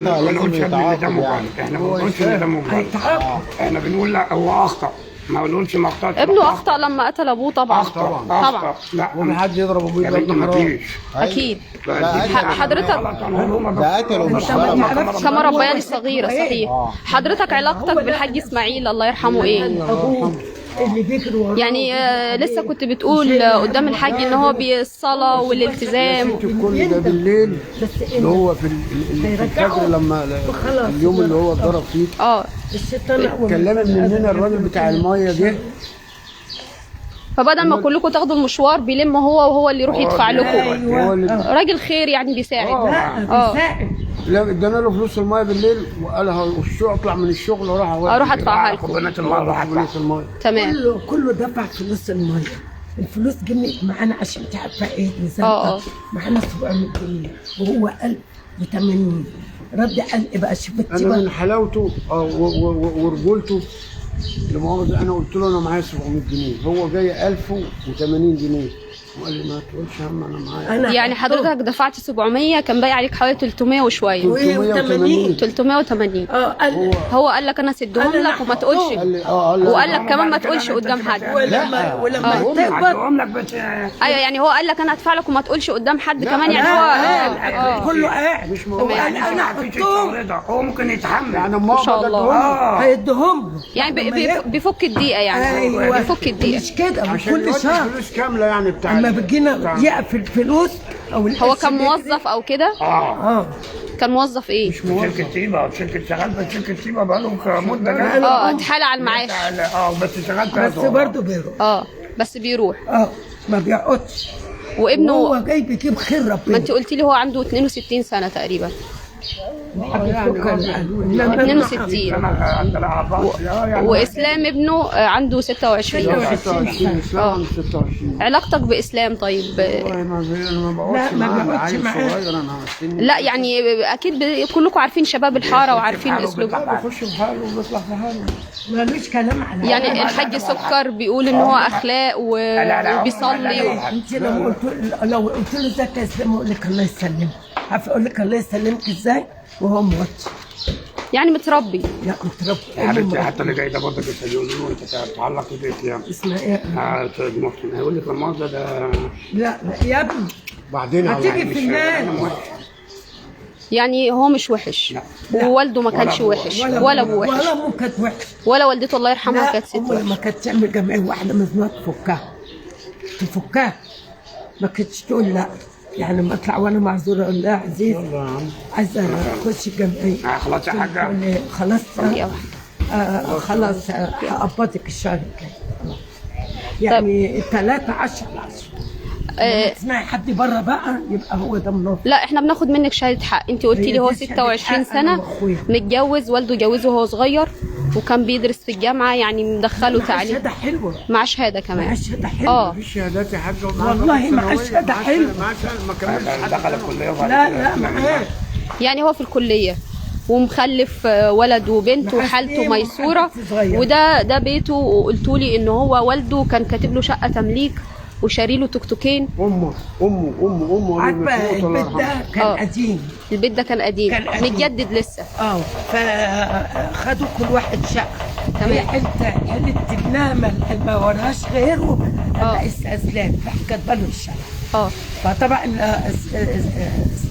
ما بنقولش ان ده مجرد، احنا ما بنقولش ان ده مجرد، احنا بنقول لا هو اخطا، ما بنقولش ما اخطاش. ابنه اخطا لما قتل ابوه طبعا. طبعا لا ومن حد يضرب ابوه يا بنتي ما فيش. اكيد. ده حضرتك قتله مش كما ربياني صغيره صحيح. حضرتك علاقتك بالحاج اسماعيل الله يرحمه ايه؟ اللي بيجروا وراه يعني لسه كنت بتقول قدام الحاج ان هو بالصلاه والالتزام. كل ده بالليل اللي هو في الفجر لما اليوم اللي هو اتضرب فيه الشيطان اتكلمت من هنا الراجل بتاع الميه جه، فبدل ما كلكم تاخدوا المشوار بيلم هو وهو اللي يروح يدفع لكم. هو اللي راجل خير يعني بيساعد. بيساعد. لا ادانا له فلوس الميه بالليل وقال الشغل اطلع من الشغل اروح ادفعها لكم. بنات الله راح فلوس الميه. تمام. كله دفع فلوس الميه. الفلوس جنيه معانا عشان انت عارفه ايه معانا 700 جنيه وهو 1080. رد قال ايه بقى شفتي انا من حلاوته ورجولته لمؤاخذة انا قلت له انا معايا 700 جنيه، هو جاي 1080 جنيه وقال لي ما تقولش هم انا معايا. يعني حضرتك دفعت 700 كان باقي عليك حوالي 300 وشويه. 380. هو قال لك انا اسدهم لك وما تقولش. وقال لك كمان ما تقولش قدام حد. ولما تقبض لك ايوه يعني هو قال لك انا هدفع لك وما تقولش قدام حد كمان يعني هو كله قاعد مش موجود. يعني انا حطهم هو ممكن يتحمل يعني ما شاء الله. هيديهم له يعني بيفك الدقيقه يعني. بيفك الدقيقه مش كده عشان كل شهر فلوس كامله يعني بتاع اما بتجينا يقفل الفلوس او هو كان موظف او كده؟ كان موظف ايه؟ شركة طيبة، شغال في شركة طيبة بقاله مدة اتحال على المعاش. بس شغال بس برضه بيروح. بس بيروح. ما بيقعدش. وابنه هو جاي بيجيب خير ربنا. ما انت قلتي لي هو عنده 62 سنه تقريبا. 62 واسلام ابنه عنده 26. علاقتك باسلام طيب؟ ما بقعدش معاه. لا يعني اكيد كلكم عارفين شباب الحاره وعارفين اسلوبه. بيخش في حاله وبيطلع في حاله مالوش كلام على يعني الحاج سكر بيقول ان هو اخلاق وبيصلي. انت لو قلت له ازيك يا اسلام يقول لك الله يسلمك. عارف اقول لك الله يسلمك ازاي وهو موطي يعني متربي. لا متربي يا حبيبتي حتى اللي جاي ده برضه بيسالوني انت تتعلق باسلام اسمها ايه؟ المسلم هيقول لك لما ده لا يا ابني بعدين هتيجي في الناس. يعني هو مش وحش ووالده ما كانش وحش ولا ابوه وحش ولا امه كانت وحش ولا والدته الله يرحمها كانت ست وحشه. لما كانت تعمل جمعيه واحده مزنوقه تفكها ما كانتش تقول لا. يعني لما اطلع وانا معذوره اقول لها عزيز عايزه اخش الجمعيه. خلاص يا حاجه خلاص خلاص هقبضك الشهر الجاي. يعني 13 تسمعي حد بره بقى يبقى هو ده منافق. لا احنا بناخد منك شهاده حق. انت قلتي لي هو 26 سنه متجوز، والده جوزه وهو صغير وكان بيدرس في الجامعه يعني مدخله تعليم. شهاده حلوه مع شهاده كمان. مع شهاده حلوه. مفيش شهادات يا حاجه والله مع شهاده حلوه. ما كملش دخل الكليه لا معاه. يعني هو في الكليه ومخلف ولد وبنت وحالته ميسوره وده بيته. وقلتوا لي ان هو والده كان كاتب له شقه تمليك وشاري له توكتوكين. امه عارفه البيت ده كان قديم. البيت ده كان قديم متجدد لسه. فخدوا كل واحد شقه. هي حلت ابنها ما وراهاش غيره استسلام فكتب له الشقه. فطبعا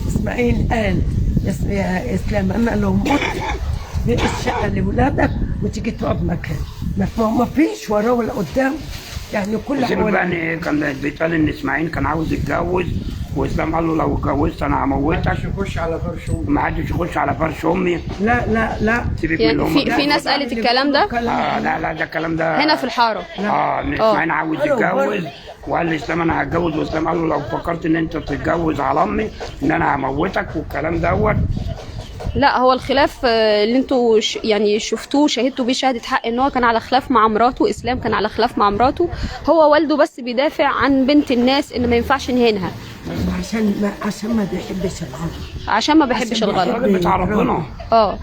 اسماعيل قال يا اسلام انا لو مت بيت الشقه لاولادك وتيجي تقعد مكان. ما فيش وراه ولا قدام. يعني كل حوالي كان بيتقال ان اسماعيل كان عاوز يتجوز واسلام قال له لو اتجوزت انا هموتك. ما حدش يخش على فرش امي. ما حدش يخش على فرش امي. لا سيبك يعني من في ناس قالت الكلام ده. لا ده الكلام ده هنا في الحاره. ان اسماعيل عاوز يتجوز وقال لي اسلام انا هتجوز، واسلام قال له لو فكرت ان انت تتجوز على امي ان انا هموتك والكلام دوت. لا هو الخلاف اللي انتوا يعني شفتوه شهدتوا بيه شهاده حق ان هو كان على خلاف مع مراته. اسلام كان على خلاف مع مراته. هو والده بس بيدافع عن بنت الناس ان ما ينفعش نهينها عشان ما بيحبش العرب. عشان ما بحبش الغلط. الراجل بتاع ربنا.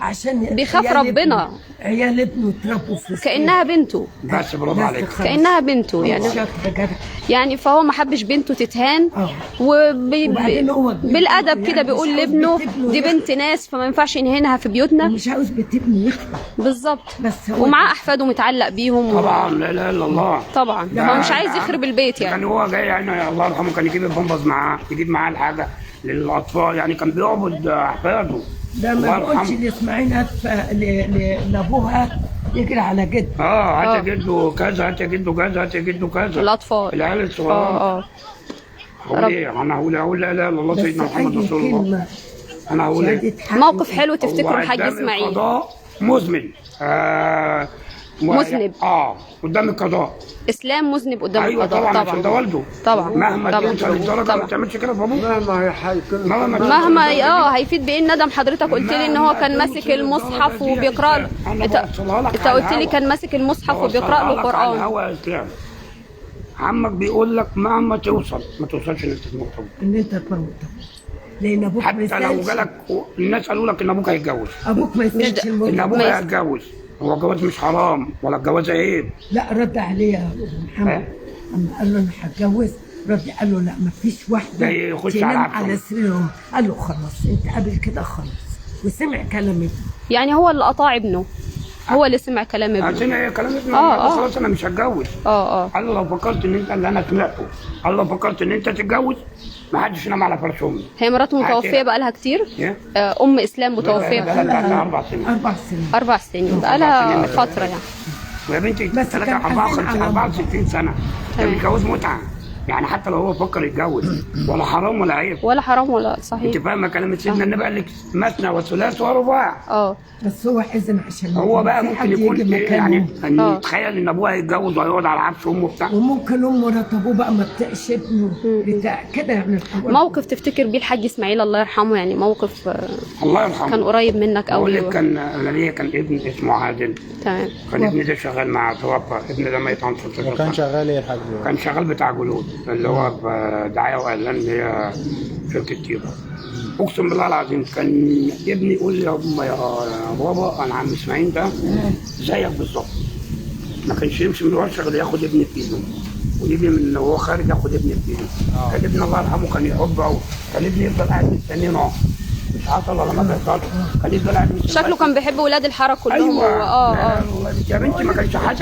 عشان بيخاف عيال ربنا. ابنه- عيال ابنه اتربوا في كانها بنته، بس برافو عليك. كانها بنته يعني. يعني فهو ما حبش بنته تتهان، وبعدين هو كبير بالادب يعني كده مش بيقول عاوز لابنه بنت ابنه دي بنت ناس فما ينفعش نهينها في بيوتنا. مش عاوز بنت ابنه يخطب. بالظبط. بس هو ومعاه احفاده متعلق بيهم طبعا لا اله الا الله. طبعا هو مش عايز يخرب البيت كان يعني. هو جاي يعني الله يرحمه كان يجيب البامبرز معاه، يجيب معاه الحاجه للاطفال، يعني كان بيعبد احفاده. ده ما بيقولش لاسماعيل هات لابوها يجري على جد. هات جده كذا، هات جده كذا، هات جده كذا. الاطفال العيال الصغيره. هقول ايه؟ انا هقول لا اله الا الله سيدنا محمد رسول الله. انا هقول ايه؟ موقف حلو تفتكروا الحاج قدام اسماعيل؟ القضاء مذنب. مذنب. قدام القضاء. اسلام مذنب قدام ايوه القضاء. طبعا عشان ده والده. طبعا مهما طبعا توصل للدرجه ما تعملش كده في ابوه. مهما هيفيد بايه الندم. حضرتك قلت لي ان هو كان ماسك المصحف وبيقرا له. انت قلت لي كان ماسك المصحف وبيقرا له قران. هو اسلام عمك بيقول لك مهما توصل ما توصلش ان انت تموت ان انت تموت، لان ابوك ما حتى لو يستاهلش. جالك الناس قالوا لك ان ابوك هيتجوز، ابوك ما يستاهلش الموت. ان ابوك هيتجوز. هو الجواز مش حرام ولا الجواز عيب. لا رد عليه يا ابو محمد اما قال له انا هتجوز، رد قال له لا ما فيش واحده يخش تنام على على سريرهم. قال له خلاص انت قبل كده خلاص، وسمع كلام ابنه. يعني هو اللي قطع ابنه، هو اللي سمع كلام ابنه. عشان ايه كلام ابنه؟ خلاص انا مش هتجوز. قال له لو فكرت ان انت اللي انا سمعته، قال له لو فكرت ان انت تتجوز ما حدش ينام على فرش امي. هي مراته متوفيه بقى لها كتير؟ ام اسلام متوفيه بقى لها 4 سنين. 4 سنين بقى لها فتره يعني. ويا بنتي 64 سنه كان الجواز متعه، يعني حتى لو هو فكر يتجوز ولا حرام ولا عيب. ولا حرام ولا صحيح. انت فاهمه كلام سيدنا النبي قال لك مثنى وثلاث ورباع. بس هو حزن عشان هو بقى ممكن يكون يعني يتخيل ان ابوه هيتجوز وهيقعد على عفش امه بتاع، وممكن امه مرات ابوه بقى ما بتقش ابنه بتاع كده يعني. موقف تفتكر بيه الحاج اسماعيل الله يرحمه، يعني موقف الله يرحمه كان قريب منك قوي؟ اقول لك كان انا ليا كان ابن اسمه عادل. تمام. كان ابني ده شغال مع توفى، ابني ده ميت عن 16 سنه. كان شغال ايه الحاج؟ كان شغال بتاع جلود اللي هو دعايه واعلان اللي هي شركه تيبا. اقسم بالله العظيم كان ابني يقول لي يا بابا انا عم اسماعيل ده زيك بالظبط، ما كانش يمشي من الورشه غير ياخد ابني في ايده، ويجي من وهو خارج ياخد ابني في ايده. كان ابني الله يرحمه كان يحبه قوي، كان ابني يفضل قاعد مستنينه مش حصل ولا ما حصلش، كان يفضل قاعد مستنيه. شكله كان بيحب ولاد الحاره كلهم. ايوه يا بنتي ما كانش حد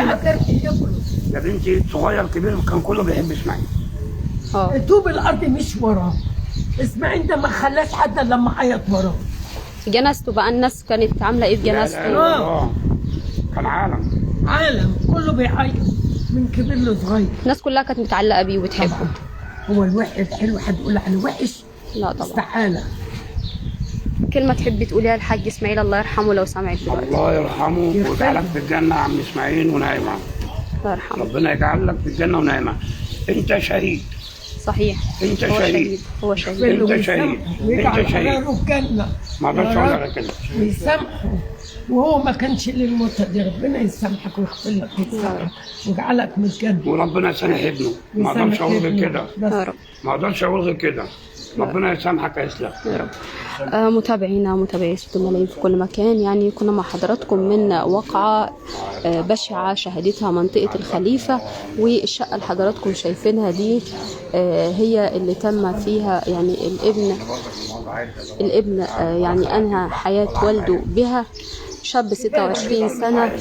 يا بنتي صغير كبير كان كله بيحب اسماعيل. طوب الارض مش وراه، اسماعيل ده ما خلاش حد لما عيط وراه. جنازته بقى الناس كانت عامله ايه في جنازته؟ كان عالم كله بيعيط من كبير لصغير. الناس كلها كانت متعلقه بيه وبتحبه. هو الوحش حلو حد يقول عليه وحش؟ لا طبعا استحاله. كلمه تحبي تقوليها للحاج اسماعيل الله يرحمه لو سمعك دلوقتي؟ الله يرحمه ويجعلك في الجنه يا عم اسماعيل ونايمه. الله يرحمه. ربنا يجعلك في الجنه ونايمه. انت شهيد. صحيح. انت شهيد. هو شهيد. انت شهيد. انت شهيد. ما اقدرش اقول لك كده. ويسامحه وهو ما كانش للموت دي. ربنا يسامحك ويغفر لك ويجعلك من الجنه. وربنا يسامح ابنه. ما اقدرش اقول غير كده. ما اقدرش اقول غير كده. ربنا يسامحك يا اسلام. يا رب. متابعينا متابعي صوت الملايين في كل مكان، يعني كنا مع حضراتكم من واقعة بشعة شهدتها منطقة الخليفة، والشقة اللي حضراتكم شايفينها دي هي اللي تم فيها يعني الابن يعني أنهى حياة والده بها. شاب 26 سنة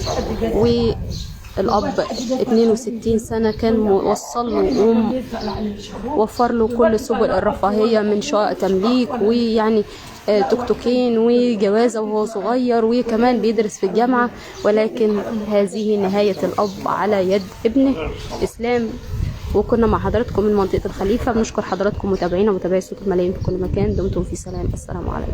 والأب 62 سنة، كان موصل له ووفر له كل سبل الرفاهية من شقق تمليك ويعني توكتوكين وجوازة وهو صغير، وكمان بيدرس في الجامعة. ولكن هذه نهاية الأب على يد ابنه إسلام. وكنا مع حضراتكم من منطقة الخليفة. بنشكر حضراتكم متابعينا ومتابعي صوت الملايين في كل مكان. دمتم في سلام. السلام عليكم.